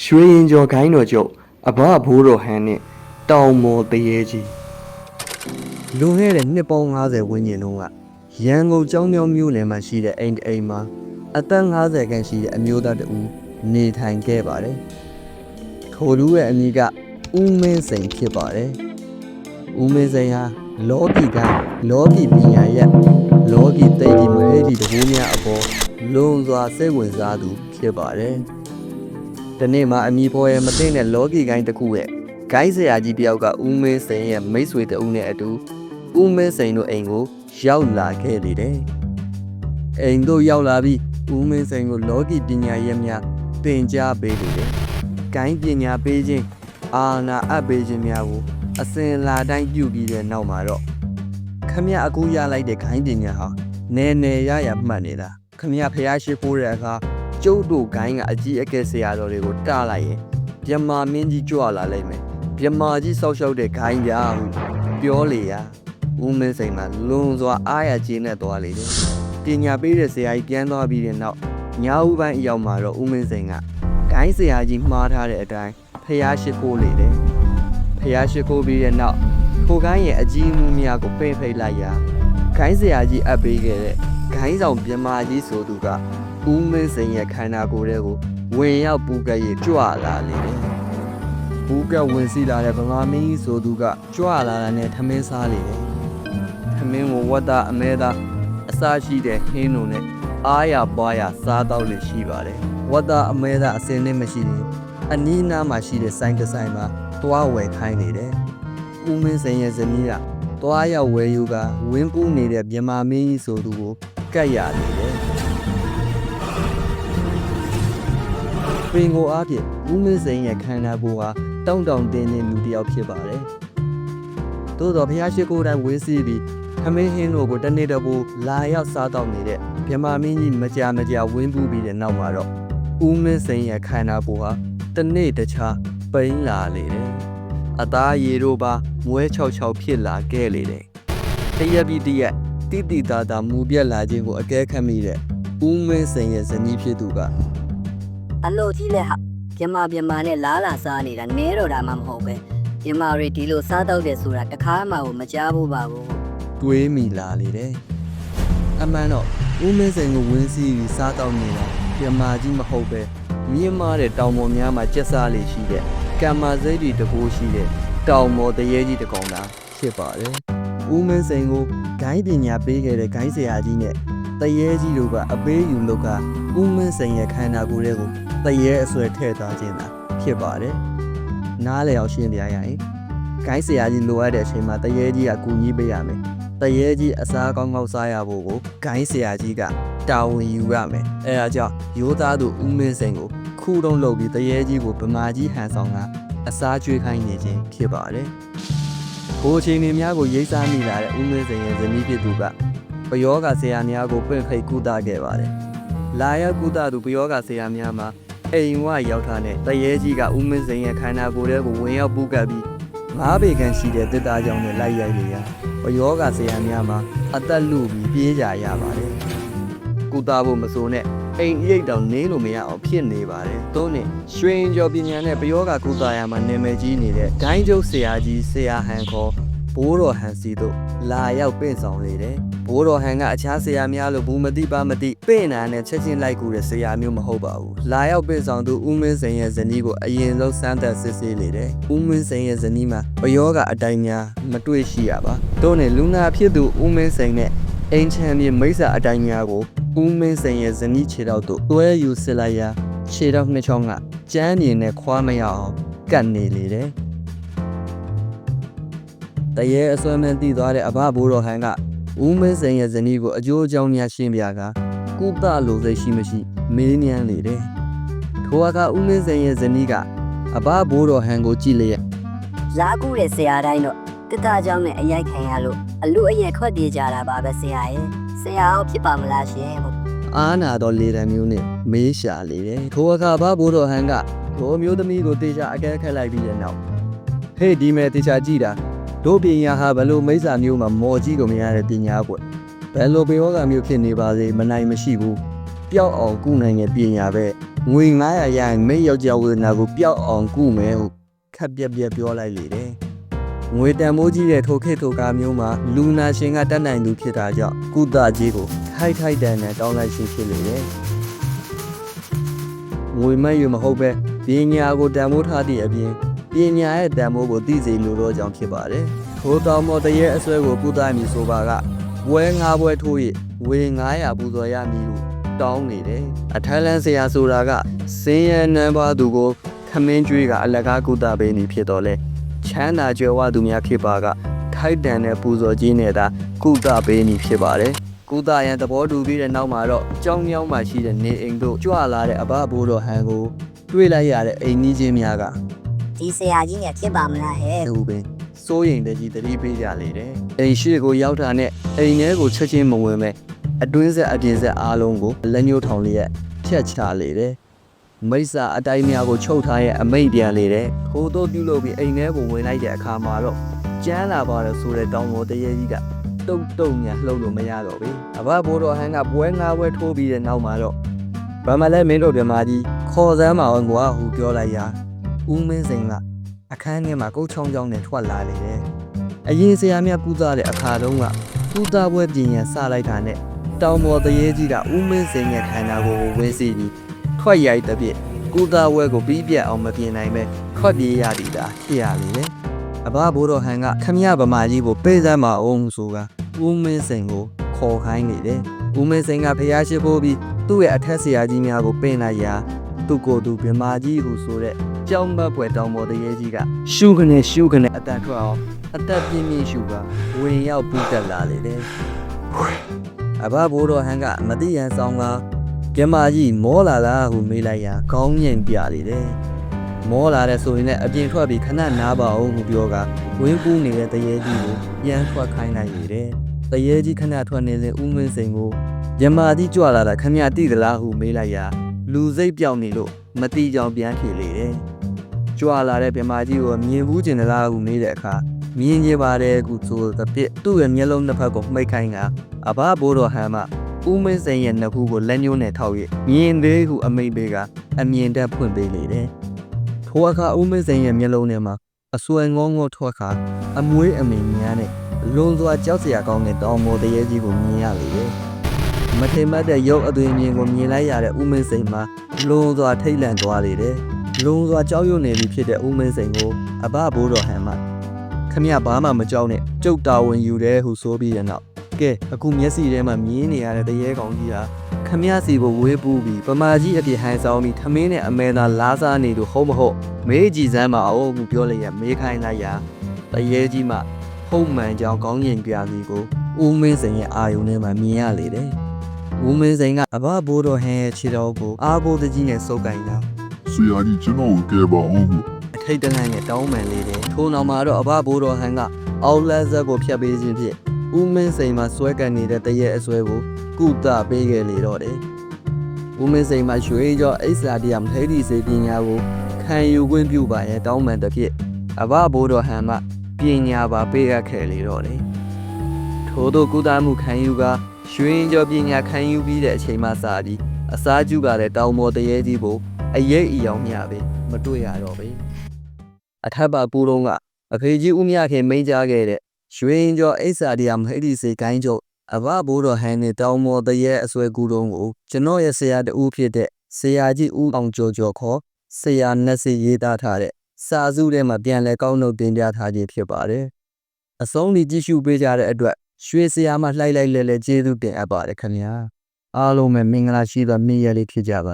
ရွှေရင်ကျော်ခိုင်းတော်ကျုပ်အဘဘိုးတော်ဟန်နဲ့တောင်မော်တရေကြီးလွန်ခဲ့တဲ့နှစ်ပေါင်း90ဝန်းကျင်တုန်းကရန်ကုန်ကျောင်းမြောင်းမြို့နယ်မှာရှိတဲ့အိမ်အိမ်မှာအသက်50ခန့်ရှိတဲ့အမျိုးသားတဦးနေထိုင်ခဲ့ပါတယ်။ထိုလူရဲ့အမည်ကဦးမင်းစိန်ဖြစ်ပါတယ်။ဦးမင်းစိန်ဟာလောကီကလောကီပညာရဲ့လောကီသိတိမဟေဒီတကူများအပေါ်လွန်စွာစိတ်ဝင်စားသူဖြစ်ပါတယ်။ဒီနေ့မှာအမည်ပေါ်ရဲ့မသိတဲ့လောကီကိုင်းတစ်ခုရဲ့ဂိုင်းဆရာကြီးတယောက်ကဦးမင်းစိန်ရဲ့မိတ်ဆွေတဦးနဲ့အတူဦးမင်းစိန်တို့အိမ်ကိုရောက်လာခဲ့လေတယ်။အိမ်တို့ရောက်လာပြီးဦးမင်းစိန်ကိုလောကီပညာရဲ့များသင်ကြားပေးလေတယ်။ဂိုင်းပညာပေးခြင်းအာနာအပ်ပေးခြင်းများကိုအစဉ်လာတိုင်းပြုပြီးတဲ့နောက်မှာတော့ခမရအခုရလိုက်တဲ့ဂိုင်းပညာဟာနယ်နယ်ရရမှတ်နေတာခမရဖျားရှိခိုးတဲ့အခါကျုပ်တို့ဂိုင်းကအကြီးအကဲဆရာတော်တွေကိုတားလိုက်ရင်မြမာမင်းကြီးကြွလာလိုက်မယ်မြမာကြီးစောက်ရှောက်တဲ့ဂိုင်းကြာဟုပြောလေရာဦးမင်းစိန်မှာလွန်စွာအားရကျေးနဲ့သွားလေတယ်ပညာပေးတဲ့ဆရာကြီးပြန်သွားပြီးတဲ့နောက်ညဦးပိုင်းအရောက်မှာတော့ဦးမင်းစိန်ကဂိုင်းဆရာကြီးမှားထားတဲ့အတိုင်းဖျားရှိခိုးလေတယ်ဖျားရှိခိုးပြီးတဲ့နောက်ထိုဂိုင်းရဲ့အကြီးအမှုများကိုပင့်ဖိတ်လိုက်ရာဂိုင်းဆရာကြီးအပ်ပေးခဲ့တဲ့ဂိုင်းဆောင်မြမာကြီးဆိုသူကဦးမင်းစိန်ရဲ့ခန္ဓာကိုယ်ထဲကိုဝင်ရောက်ပူကဲ့ရကြွလာလေတယ်။ပူကဲ့ဝင်စီလာတဲ့ဗမာမင်းကြီးဆိုသူကကြွလာတာနဲ့ထမင်းစားလေတယ်။ထမင်းကိုဝတ်သားအမဲသားအစားရှိတဲ့ဟင်းတို့နဲ့အားရပွားရစားတော့လေရှိပါတယ်။ဝတ်သားအမဲသားအစင်းနဲ့မရှိရင်အနီးနားမှာရှိတဲ့ဆိုင်တစ်ဆိုင်မှာတွားဝယ်ခိုင်းနေတယ်။ဦးမင်းစိန်ရဲ့ဇနီးကတွားရောက်ဝယ်ယူကဝင်းပူးနေတဲ့မြမာမင်းကြီးဆိုသူကိုကတ်ရနေတယ်။ပင်ကိုအားဖြင့်ဦးမင်းစိန်ရဲ့ခန္ဓာကိုယ်ဟာတောင့်တောင့်တင်းတင်းလူတစ်ယောက်ဖြစ်ပါတယ်။သို့တော်ဘုရားရှိခိုးတိုင်းဝင်းစီးပြီးခမင်းဟင်းတို့ကိုတနေ့တပိုးလာရောက်စားတော့နေတဲ့မြမာမင်းကြီးမကြာဝင်းပူးပြီးတဲ့နောက်မှာတော့ဦးမင်းစိန်ရဲ့ခန္ဓာကိုယ်ဟာတနေ့တခြားပိန်းလာလေတယ်။အသားရည်တို့ပါမွဲချောက်ဖြစ်လာခဲ့လေတယ်။တရက်ပြီးတရက်တိတိတာတာမူပြက်လာခြင်းကိုအကဲခတ်မိတဲ့ဦးမင်းစိန်ရဲ့ဇနီးဖြစ်သူကအလို့ကြီးလဲဟာပြမနဲ့လားလာစားနေတာနဲတော့တာမှမဟုတ်ပဲပြမတွေဒီလိုစားတော့တယ်ဆိုတာတခါမှမကြားဘူးပါဘူးတွေးမိလာလေတယ်အမှန်တော့ဦးမင်းစိန်ကိုဝင်းစီးပြီးစားတော့နေတာပြမကြီးမဟုတ်ပဲမြင့်မားတဲ့တောင်ပေါ်များမှာကျက်စားလေးရှိတဲ့ကံမာစိတ်တွေတကူရှိတဲ့တောင်ပေါ်တရေကြီးတကောင်သားဖြစ်ပါတယ်ဦးမင်းစိန်ကိုဂိုင်းပညာပေးခဲ့တဲ့ဂိုင်းဆရာကြီးနဲ့တရေကြီးတို့ကအပေးယူလို့ကဦးမင်းစိန်ရဲ့ခန္ဓာကိုယ်တွေကိုတရေအဆွဲထည့်သွားခြင်းသာဖြစ်ပါတယ်။နားလည်အောင်ရှင်းပြရရင်ဂိုင်းဆရာကြီးလိုအပ်တဲ့အချိန်မှာတရေကြီးကကူညီပေးရမယ်။တရေကြီးအစားကောင်းကောင်းစားရဖို့ကိုဂိုင်းဆရာကြီးကတာဝန်ယူရမယ်။အဲဒါကြောင့်ရိုးသားသူဦးမင်းစိန်ကိုခုတုံးလုပ်ပြီးတရေကြီးကိုဗမာကြီးဟန်ဆောင်ကအစားကျွေးခိုင်းနေခြင်းဖြစ်ပါတယ်။ကိုချင်းနေများကိုရိတ်စားမိလာတဲ့ဦးမင်းစိန်ရဲ့ဇနီးဖြစ်သူကပယောဂဆရာများကိုပင့်ဖိတ်ကုသခဲ့ပါတယ်။လာရောက်ကုသသူပယောဂဆရာများမှာအိမ်ဝရောက်ထားတဲ့တရေကြီးကဦးမင်းစိန်ရဲ့ခန္ဓာကိုယ်ထဲကိုဝင်ရောက်ပူးကပ်ပြီး၅ပေခန့်ရှိတဲ့တစ်သားကြောင့်လည်းလိုက်ရိုက်လေရာပယောဂဆရာများမှာအသက်လူပြီးပြေးကြရပါတယ်။ကုသဖို့မစိုးနဲ့အိမ်ရိတ်တောင်နေလို့မရအောင်ဖြစ်နေပါတယ်။သို့နဲ့ရွှေရင်ကျော်ပညာနဲ့ပယောဂကုသရာမှာနာမည်ကြီးနေတဲ့ဒိုင်းကျုပ်ဆရာကြီးဆရာဟန်ခေါ်ဘိုးတော်ဟန်စီတို့လာရောက်ပင့်ဆောင်လေတယ်။ဘိုးတော်ဟန်ကအခြားဆရာများလို့ဘူးမသိပါမသိပင့်နာနဲ့ချက်ချင်းလိုက်ကူတဲ့ဆရာမျိုးမဟုတ်ပါဘူး။လာရောက်ပင့်ဆောင်သူဦးမင်းစိန်ရဲ့ဇနီးကိုအရင်ဆုံးစမ်းသပ်စစ်ဆေးလေတယ်။ဦးမင်းစိန်ရဲ့ဇနီးမှာပယောဂအတိုင်းများမတွေ့ရှိရပါ။တို့နဲ့လူနာဖြစ်သူဦးမင်းစိန်နဲ့အိမ်ချမ်းမြေမိစ္ဆာအတိုင်းများကိုဦးမင်းစိန်ရဲ့ဇနီးခြေထောက်တို့တွဲယူစစ်လိုက်ရာခြေထောက်နှစ်ချောင်းကကျန်းမြင်နဲ့ခွာမရအောင်ကတ်နေလေတယ်။တရေအစွမ်းမှန်တည်သွားတဲ့အဘဘိုးတော်ဟန်ကဦးမင်းစိန်ရဲ့ဇနီးကိုအကျိုးအကြောင်းများရှင်းပြကကုသလိုစိတ်ရှိမရှိမေးမြန်းလေတယ်။ထိုအခါဦးမင်းစိန်ရဲ့ဇနီးကအဘဘိုးတော်ဟန်ကိုကြည့်လျက်လာကူတဲ့ဆရာတိုင်းတော့တစ်သားကြောင့်နဲ့အရိုက်ခံရလို့အလူအရက်ခွက်ပြေးကြတာပါပဲဆရာရဲ့ဆရာအောင်ဖြစ်ပါမလားရှင်အာနာတော်လေတံမျိုးနဲ့မေးရှာလေတယ်။ထိုအခါအဘဘိုးတော်ဟန်ကထိုမျိုးသမီးကိုတေချာအကဲခတ်လိုက်ပြီးတဲ့နောက်ဟေ့ဒီမဲ့တေချာကြည့်တာတို့ပညာဟာဘလို့မိစ္ဆာမျိုးမှာမော်ကြည့်လို့မရတဲ့ပညာကွဘယ်လိုပေယောဂမျိုးဖြစ်နေပါစေမနိုင်မရှိဘူးပျောက်အောင်ကုနိုင်တဲ့ပညာပဲ ငွေ900ရရင်မိတ်ယောက်ျားဝေဒနာကိုပျောက်အောင်ကုမယ်ဟုခက်ပြက်ပြက်ပြောလိုက်လေတယ်ငွေတန်မိုးကြီးတဲ့ထိုခေတ်ထိုကားမျိုးမှာလူနာရှင်ကတတ်နိုင်သူဖြစ်တာကြောင့်ကုသကြီးကိုထိုက်တန်နဲ့တောင်းလိုက်ရှိဖြစ်လေတယ်ငွေမဲ့ရမဟုတ်ပဲပညာကိုတန်မိုးထားသည့်အပြင်ပညာရဲ့တန်မိုးကိုသိစေလိုတော့ကြောင့်ဖြစ်ပါတယ်ထိုတောင်ပေါ်တရေအစွဲကိုကုသမည်ဆိုပါကဝဲ9ပွဲထိုး၍ဝေ900ပူဇော်ရမည်လို့တောင်းနေတယ်အထိုင်းလန်းဆရာဆိုတာကစင်းရဲနန်းပါသူကိုခမင်းကျွေးကအလကားကုသပေးနေဖြစ်တော့လဲချမ်းသာကြွယ်ဝသူများဖြစ်ပါကထိုက်တန်တဲ့ပူဇော်ကြီးနဲ့သာကုသပေးနေဖြစ်ပါတယ်ကုသရန်သဘောတူပြီးတဲ့နောက်မှာတော့ကြောင်းမြောင်းမှာရှိတဲ့နေအိမ်တို့ကြွလာတဲ့အဘဘိုးတော်ဟန်ကိုတွေ့လိုက်ရတဲ့အိမ်ကြီးချင်းများက ဒီဆရာကြီးနဲ့ဖြစ်ပါမလားဟဲ့ ဟိုပင်စိုးရိမ်တကြီးတတိပေးကြလေတယ်အိမ်ရှိကိုရောက်တာနဲ့အိမ်ထဲကိုချက်ချင်းမဝင်မဲ့အတွင်းဆက်အပြင်ဆက်အားလုံးကိုလက်ညှိုးထောင်လျက်ဖြတ်ချလေတယ်မိစ္ဆာအတိုင်းများကိုချုပ်ထားရဲ့အမိတ်ပြန်လေတယ်ထို့သောပြုလုပ်ပြီးအိမ်ထဲကိုဝင်လိုက်တဲ့အခါမှာတော့ကျန်းလာပါတယ်ဆိုတဲ့တောင်ပေါ်တရေကြီးကတုံညာလှုပ်လို့မရတော့ဘူးအဘဘိုးတော်ဟန်ကပွဲ9ပွဲထိုးပြီးတဲ့နောက်မှာတော့ဘာမှလည်းမင်းတို့ပြမကြီးခေါ်စမ်းပါအောင်ကွာဟူပြောလိုက်ရာဦးမင်းစိန်ကအခန်းထဲမှာကုတ်ချောင်းချောင်းနဲ့ထွက်လာလေတယ်အရင်ဆရာမြတ်ကုသတဲ့အခါတုန်းကကုသပွဲပြင်ရန်စလိုက်တာနဲ့တောင်ပေါ်တရေကြီးကဦးမင်းစိန်ရဲ့ခန္ဓာကိုယ်ကိုဝင်းစီပြီးထွက်ရိုက်တဲ့ပြည့်ကုသပွဲကိုပြီးပြတ်အောင်မပြင်နိုင်ပဲထွက်ပြေးရသည်တာဖြစ်ရလေတယ်အဘဘိုးတော်ဟန်ကခမရဗမာကြီးကိုပေးစမ်းပါအောင်ဆိုကဦးမင်းစိန်ကိုခေါ်ခိုင်းနေတယ်ဦးမင်းစိန်ကဖျားရှိဖို့ပြီးသူ့ရဲ့အထက်ဆရာကြီးများကိုပင့်လိုက်ရာသူ့ကိုယ်သူဗမာကြီးဟုဆိုတဲ့ကြောင်းမက်ပွဲတောင်ပေါ်တရေကြီးကရှုခနဲ့အတန်ထွက်အောင်အသက်ပြင်းပြင်းရှုကဝင်ရောက်ပူတက်လာလေတယ်အဘဘိုးတော်ဟန်ကမတိရန်ဆောင်ကဗမာကြီးမောလာလားဟုမေးလိုက်ရာခေါင်းငိမ်ပြလေတယ်မောလာတဲ့ဆိုရင်လည်းအပြင်ထွက်ပြီးခဏနားပါအောင်ဟုပြောကဝင်းပူးနေတဲ့တရေကြီးကိုပြန်ထွက်ခိုင်းလိုက်လေတယ်တရေကြီးခဏထွက်နေစဉ်ဦးမင်းစိန်ကိုဗမာကြီးကြွလာတာခမရတိသလားဟုမေးလိုက်ရာလူစိတ်ပြောင်းနေလို့မတိကြောင်ပြန်ဖြေလေတယ်ကြွလာတဲ့ဗမာကြီးကိုမြင်ဘူးကျင်သလားဟုမေးတဲ့အခါမြင်ကြပါတယ်ကုဆိုသဖြင့်သူ့ရဲ့မျက်လုံးနှစ်ဖက်ကိုမှိတ်ခိုင်းကအဘဘိုးတော်ဟန်မှဦးမင်းစိန်ရဲ့နှစ်ဖူးကိုလက်ညှိုးနဲ့ထောက်၍မြင်သေးဟုအမိတ်ပေးကအမြင်တက်ဖွင့်ပေးလေတယ်ထိုအခါဦးမင်းစိန်ရဲ့မျက်လုံးထဲမှာအစွဲငေါငေါထွက်ခါအမွေးအမိန်များနဲ့လွန်စွာကြောက်စရာကောင်းတဲ့တောင်ပေါ်တရေကြီးကိုမြင်ရလေတယ်မထိမတ်တဲ့ရုပ်အသွင်မြင်ကိုမြင်လိုက်ရတဲ့ဦးမင်းစိန်မှာလွန်စွာထိတ်လန့်သွားလေတယ်လွန်စွာကြောက်ရွံ့နေပြီဖြစ်တဲ့ဦးမင်းစိန်ကိုအဘဘိုးတော်ဟန်မှခမရဘာမှမကြောက်နဲ့ကျုပ်တာဝန်ယူတယ်ဟုဆိုပြီးတဲ့နောက်ကဲအခုမျက်စိထဲမှာမြင်နေရတဲ့တရေကောင်ကြီးဟာခမရစီကိုဝေးပူးပြီးပမာကြီးအပြစ်ဟန်ဆောင်ပြီးထမင်းနဲ့အမဲသာလားစားနေလို့ဟုတ်မဟုတ်မေးကြည့်စမ်းပါအောင်ဟုပြောလိုက်ရမေးခိုင်းလိုက်ရာတရေကြီးမှဟုတ်မှန်ကြောင်ကောင်းရင်ပြစီကိုဦးမင်းစိန်ရဲ့အာယုန်ထဲမှာမြင်ရလေတယ်ဦးမင်းစိန်ကအဘဘိုးတော်ဟန်ရဲ့ခြေတော်ကိုအားဘိုးတကြီးနဲ့စုပ်ကိုင်တာဆရာကြီးကျွန်တော်ကိုကဲပါအောင်ဟုအထိတ်တလန့်နဲ့တောင်းပန်လေတယ်ထို့နောက်မှာတော့အဘဘိုးတော်ဟန်ကအောက်လက်ဇက်ကိုဖျက်ပေးခြင်းဖြင့်ဦးမင်းစိန်မှာဆွဲကန်နေတဲ့တရေအစွဲကိုကုသပေးခဲ့လေတော့တယ်ဦးမင်းစိန်မှာရွှေကြောအိဆာတရမထိတိစေပညာကိုခံယူခွင့်ပြုပါရဲ့တောင်းပန်တစ်ဖြစ်အဘဘိုးတော်ဟန်မှပညာပါပေးအပ်ခဲ့လေတော့တယ်ထို့သောကုသမှုခံယူကရွှေကြောပညာခံယူပြီးတဲ့အချိန်မှစပြီးအစားကျုကတဲ့တောင်ပေါ်တရေကြီးကိုအရေးအယောင်မျှပဲမတွေ့ရတော့ပဲအထက်ပါပူတော့ကအဖေကြီးဦးမြခင်မိန့်ကြားခဲ့တဲ့ရွှေကြောအိဆာတရမထိတိစေကိုင်းကျုပ်အဘဘိုးတော်ဟန်နဲ့တောင်ပေါ်တရေအစွဲကူတုံးကိုကျွန်တော်ရဲ့ဆရာတူဖြစ်တဲ့ဆရာကြီးဦးအောင်ကျော်ခေါ်ဆရာနှက်စီရေးသားထားတဲ့စာစုထဲမှာပြန်လဲကောင်းလို့တင်ပြထားခြင်းဖြစ်ပါတယ်အဆုံးထိကြည့်ရှုပေးကြတဲ့အတွက်ရွှေဆရာမလှိုက်လိုက်လဲကျေးဇူးတင်အပ်ပါတယ်ခင်ဗျာအားလုံးပဲမင်္ဂလာရှိသောနေ့ရက်လေးဖြစ်ကြပါ